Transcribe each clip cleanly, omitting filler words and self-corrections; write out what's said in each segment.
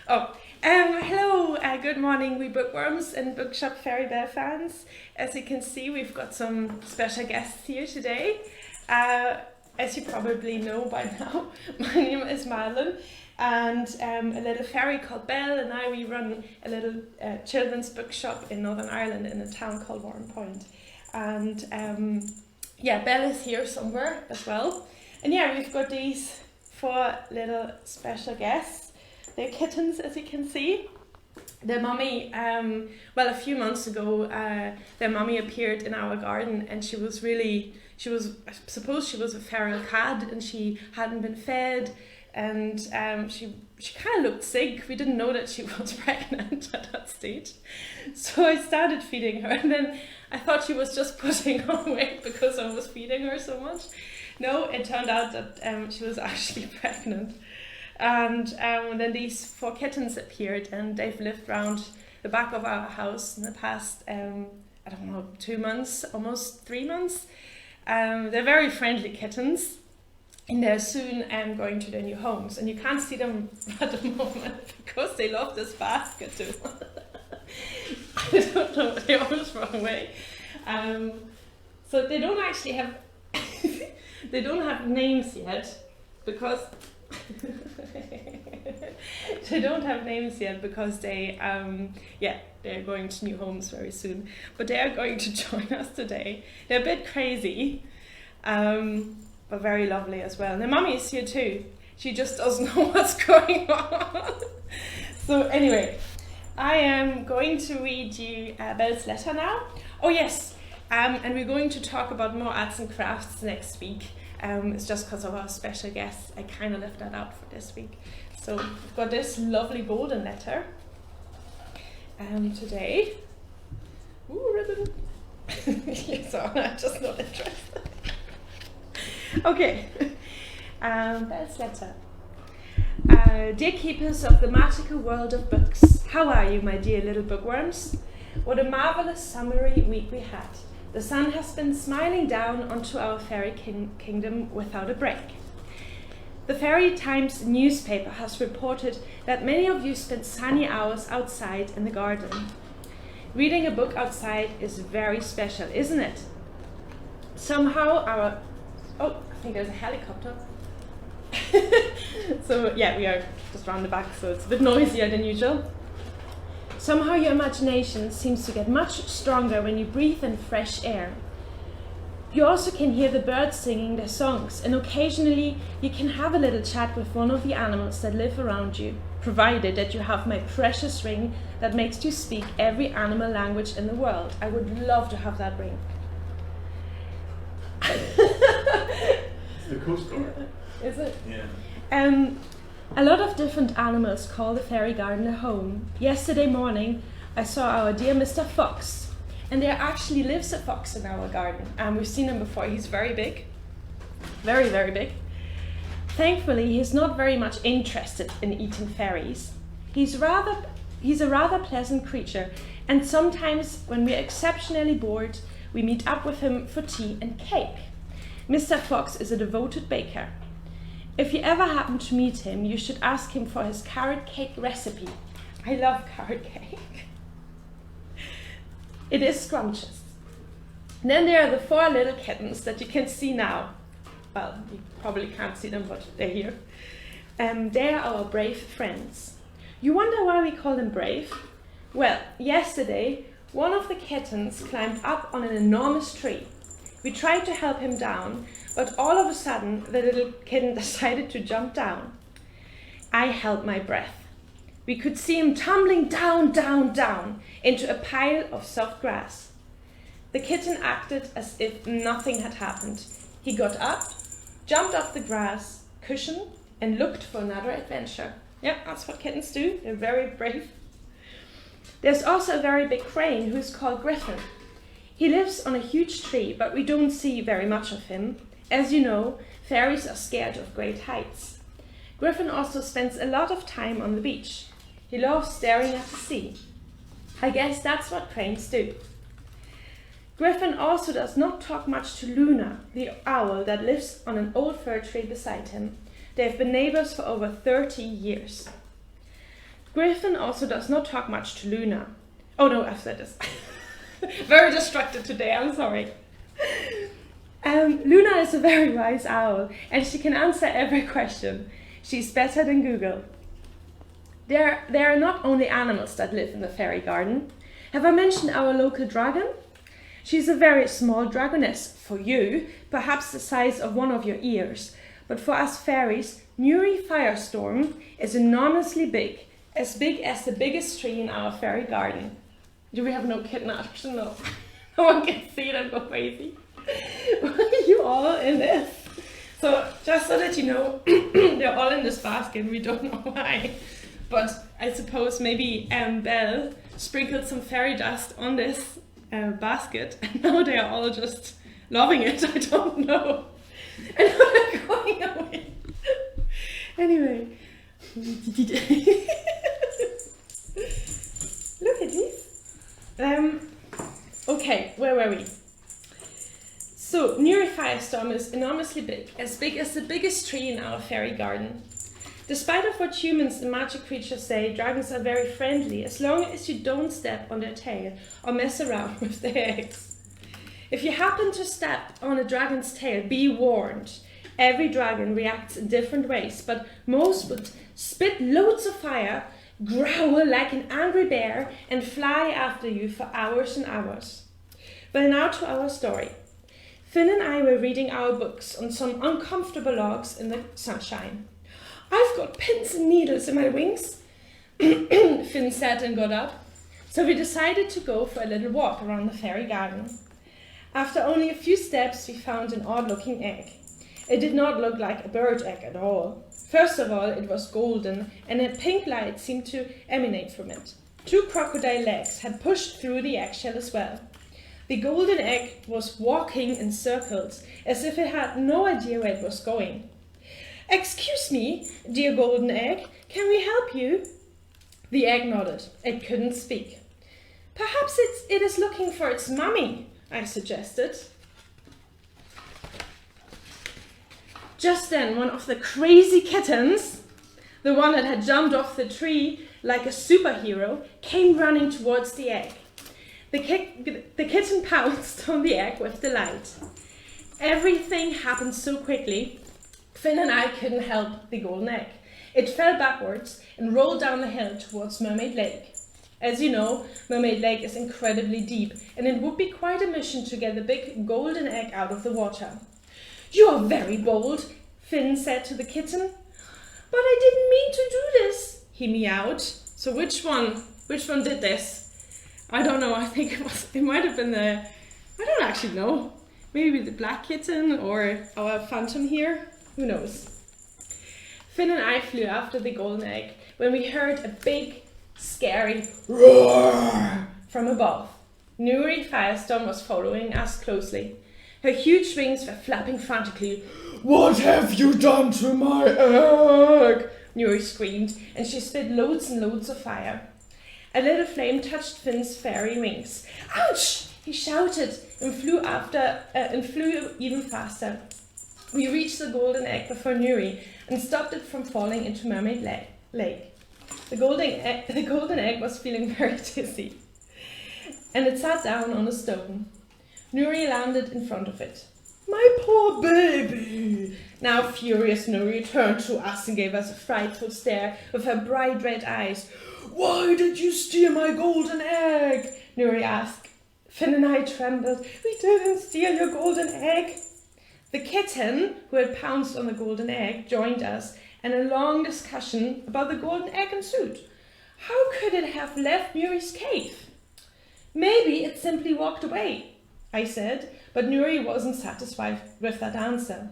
Hello, good morning, we bookworms and Bookshop Fairy Bear fans. As you can see, we've got some special guests here today. As you probably know by now, my name is Marlon, and a little fairy called Belle and we run a little children's bookshop in Northern Ireland in a town called Warren Point. And Belle is here somewhere as well. And we've got these 4 little special guests. They're kittens, as you can see. Their mummy, a few months ago, their mummy appeared in our garden, and I suppose she was a feral cat, and she hadn't been fed, and she kind of looked sick. We didn't know that she was pregnant at that stage. So I started feeding her, and then I thought she was just putting on weight because I was feeding her so much. No, it turned out that she was actually pregnant. And then these 4 kittens appeared, and they've lived around the back of our house in the past, 2 months, almost 3 months. They're very friendly kittens, and they're soon going to their new homes. And you can't see them at the moment because they love this basket too. I don't know, they always run away. So they don't actually have, they don't have names yet because they don't have names yet because they're going to new homes very soon. But they are going to join us today. They're a bit crazy, but very lovely as well. And their mummy is here too. She just doesn't know what's going on. So anyway, I am going to read you Belle's letter now. Oh yes, and we're going to talk about more arts and crafts next week. It's just because of our special guests. I kind of left that out for this week. So we've got this lovely golden letter today. Ooh, ribbon. So I'm just not interested. Okay. Belle's letter. Dear keepers of the magical world of books, how are you, my dear little bookworms? What a marvelous summery week we had. The sun has been smiling down onto our fairy kingdom without a break. The Fairy Times newspaper has reported that many of you spent sunny hours outside in the garden. Reading a book outside is very special, isn't it? Somehow I think there's a helicopter. So we are just round the back, so it's a bit noisier than usual. Somehow your imagination seems to get much stronger when you breathe in fresh air. You also can hear the birds singing their songs, and occasionally you can have a little chat with one of the animals that live around you, provided that you have my precious ring that makes you speak every animal language in the world. I would love to have that ring. It's the Coast Guard. Is it? Yeah. A lot of different animals call the fairy garden their home. Yesterday morning, I saw our dear Mr. Fox, and there actually lives a fox in our garden. We've seen him before. He's very big, very, very big. Thankfully, he's not very much interested in eating fairies. He's a rather pleasant creature, and sometimes when we're exceptionally bored, we meet up with him for tea and cake. Mr. Fox is a devoted baker. If you ever happen to meet him, you should ask him for his carrot cake recipe. I love carrot cake. It is scrumptious. And then there are the 4 little kittens that you can see now. Well, you probably can't see them, but they're here. They are our brave friends. You wonder why we call them brave? Well, yesterday, one of the kittens climbed up on an enormous tree. We tried to help him down, but all of a sudden, the little kitten decided to jump down. I held my breath. We could see him tumbling down, down, down into a pile of soft grass. The kitten acted as if nothing had happened. He got up, jumped off the grass cushion, and looked for another adventure. Yeah, that's what kittens do. They're very brave. There's also a very big crane who is called Griffin. He lives on a huge tree, but we don't see very much of him. As you know, fairies are scared of great heights. Griffin also spends a lot of time on the beach. He loves staring at the sea. I guess that's what cranes do. Griffin also does not talk much to Luna, the owl that lives on an old fir tree beside him. They have been neighbors for over 30 years. Griffin also does not talk much to Luna. Oh no, I've said this. Very distracted today, I'm sorry. Luna is a very wise owl, and she can answer every question. She's better than Google. There are not only animals that live in the fairy garden. Have I mentioned our local dragon? She's a very small dragoness for you, perhaps the size of one of your ears. But for us fairies, Nuri Firestorm is enormously big as the biggest tree in our fairy garden. Do we have no kitten action? No. No one can see it and go crazy. Why are you all in this? So just so that you know, they're all in this basket. We don't know why. But I suppose maybe Belle sprinkled some fairy dust on this basket, and now they are all just loving it. I don't know. And now they're going away. Anyway. Look at these. Okay, where were we? So, Nuri Firestorm is enormously big as the biggest tree in our fairy garden. Despite of what humans and magic creatures say, dragons are very friendly as long as you don't step on their tail or mess around with their eggs. If you happen to step on a dragon's tail, be warned. Every dragon reacts in different ways, but most would spit loads of fire, growl like an angry bear, and fly after you for hours and hours. Well, now to our story. Finn and I were reading our books on some uncomfortable logs in the sunshine. I've got pins and needles in my wings, Finn said and got up. So we decided to go for a little walk around the fairy garden. After only a few steps, we found an odd-looking egg. It did not look like a bird egg at all. First of all, it was golden, and a pink light seemed to emanate from it. 2 crocodile legs had pushed through the eggshell as well. The golden egg was walking in circles, as if it had no idea where it was going. "Excuse me, dear golden egg, can we help you?" The egg nodded. It couldn't speak. "Perhaps it is looking for its mummy," I suggested. Just then, one of the crazy kittens, the one that had jumped off the tree like a superhero, came running towards the egg. The kitten pounced on the egg with delight. Everything happened so quickly, Finn and I couldn't help the golden egg. It fell backwards and rolled down the hill towards Mermaid Lake. As you know, Mermaid Lake is incredibly deep, and it would be quite a mission to get the big golden egg out of the water. "You are very bold," Finn said to the kitten. "But I didn't mean to do this," he meowed. So which one did this? I don't know, I think it might have been I don't actually know. Maybe the black kitten or our phantom here, who knows. Finn and I flew after the golden egg when we heard a big, scary roar from above. Nuri Firestorm was following us closely. Her huge wings were flapping frantically. "What have you done to my egg?" Nuri screamed, and she spit loads and loads of fire. A little flame touched Finn's fairy wings. "Ouch!" he shouted and flew even faster. We reached the golden egg before Nuri and stopped it from falling into Mermaid Lake. The golden egg was feeling very dizzy, and it sat down on a stone. Nuri landed in front of it. "My poor baby!" Now furious, Nuri turned to us and gave us a frightful stare with her bright red eyes. "Why did you steal my golden egg?" Nuri asked. Finn and I trembled. "We didn't steal your golden egg." The kitten, who had pounced on the golden egg, joined us, and a long discussion about the golden egg ensued. How could it have left Nuri's cave? "Maybe it simply walked away," I said, but Nuri wasn't satisfied with that answer.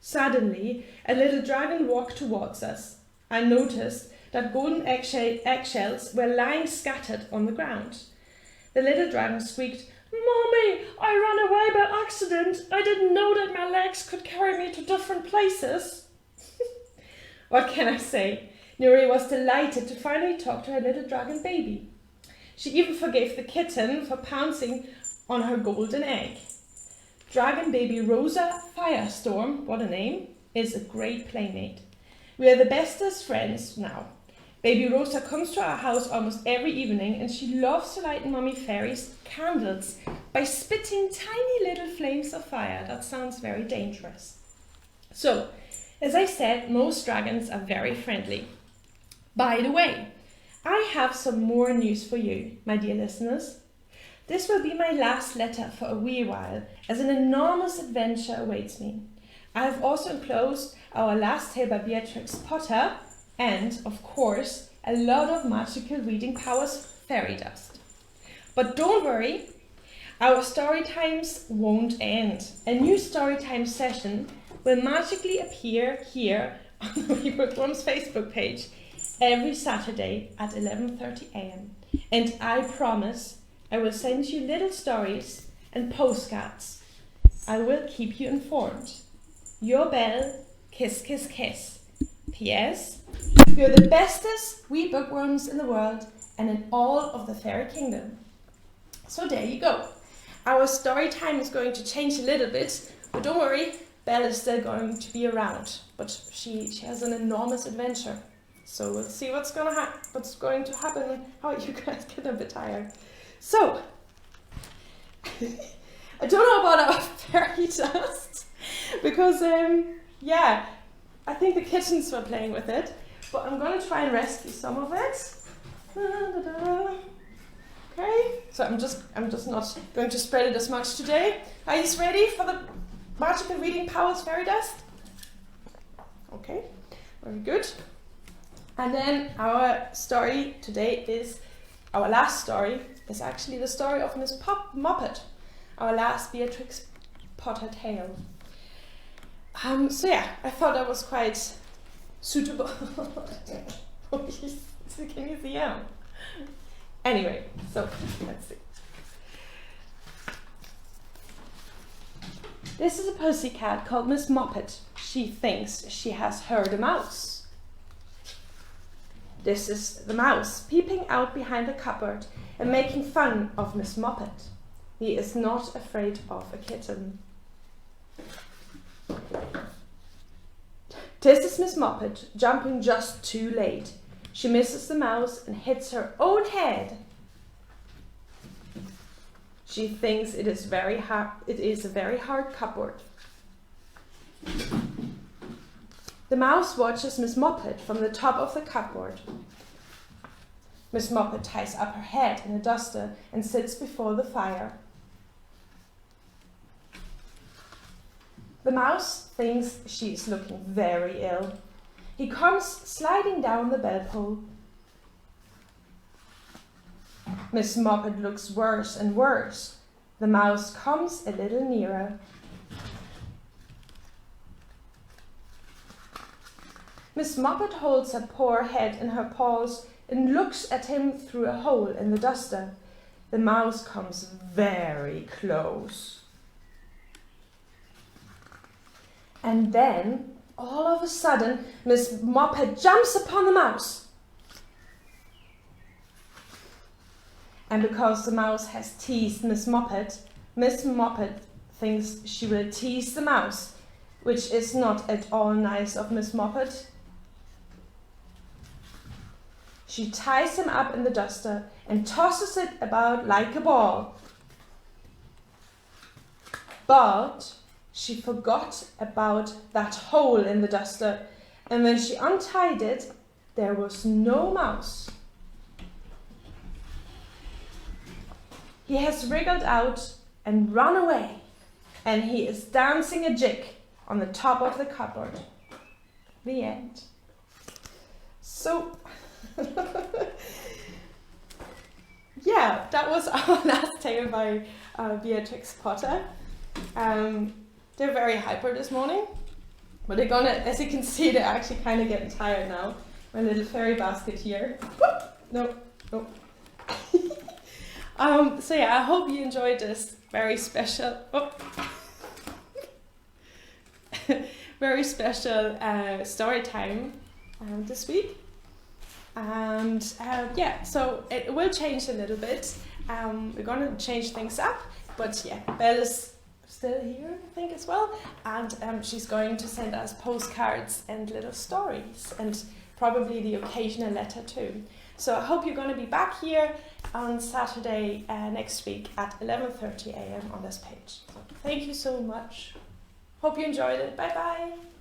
Suddenly, a little dragon walked towards us. I noticed that golden eggshells were lying scattered on the ground. The little dragon squeaked, "Mommy, I ran away by accident. I didn't know that my legs could carry me to different places." What can I say? Nuri was delighted to finally talk to her little dragon baby. She even forgave the kitten for pouncing on her golden egg. Dragon baby Rosa Firestorm, what a name, is a great playmate. We are the bestest friends now. Baby Rosa comes to our house almost every evening, and she loves to lighten Mommy Fairy's candles by spitting tiny little flames of fire. That sounds very dangerous. So, as I said, most dragons are very friendly. By the way, I have some more news for you, my dear listeners. This will be my last letter for a wee while, as an enormous adventure awaits me. I have also enclosed our last tale by Beatrix Potter and, of course, a lot of magical reading powers fairy dust. But don't worry, our story times won't end. A new story time session will magically appear here on the Wee Bookworm's Facebook page every Saturday at 11:30 a.m. And I promise I will send you little stories and postcards. I will keep you informed. Your Belle, kiss, kiss, kiss. P.S. You're the bestest wee bookworms in the world and in all of the fairy kingdom. So there you go. Our story time is going to change a little bit, but don't worry, Belle is still going to be around. But she has an enormous adventure. So we'll see what's going to happen and how you guys get a bit tired. So, I don't know about our fairy dust, because, I think the kittens were playing with it, but I'm going to try and rescue some of it. Okay, so I'm just not going to spread it as much today. Are you ready for the magical reading powers fairy dust? Okay, very good. And then our story today is, our last story is actually the story of Miss Moppet, our last Beatrix Potter tale. I thought that was quite suitable. Can you see him? Anyway, so let's see. This is a pussycat called Miss Moppet. She thinks she has heard a mouse. This is the mouse peeping out behind the cupboard and making fun of Miss Moppet. He is not afraid of a kitten. This is Miss Moppet jumping just too late. She misses the mouse and hits her own head. She thinks it is a very hard cupboard. The mouse watches Miss Moppet from the top of the cupboard. Miss Moppet ties up her head in a duster and sits before the fire. The mouse thinks she is looking very ill. He comes sliding down the bell pull. Miss Moppet looks worse and worse. The mouse comes a little nearer. Miss Moppet holds her poor head in her paws and looks at him through a hole in the duster. The mouse comes very close. And then, all of a sudden, Miss Moppet jumps upon the mouse. And because the mouse has teased Miss Moppet thinks she will tease the mouse, which is not at all nice of Miss Moppet. She ties him up in the duster and tosses it about like a ball. But she forgot about that hole in the duster, and when she untied it, there was no mouse. He has wriggled out and run away, and he is dancing a jig on the top of the cupboard. The end. So, yeah, that was our last tale by Beatrix Potter. They're very hyper this morning, but they're gonna, as you can see, they're actually kind of getting tired now. My little fairy basket here. No. So yeah, I hope you enjoyed this very special, very special story time this week. And so it will change a little bit. We're gonna change things up, but yeah, Belle is still here, I think, as well, and she's going to send us postcards and little stories, and probably the occasional letter too. So I hope you're going to be back here on Saturday next week at 11:30 a.m. on this page. So thank you so much. Hope you enjoyed it. Bye bye.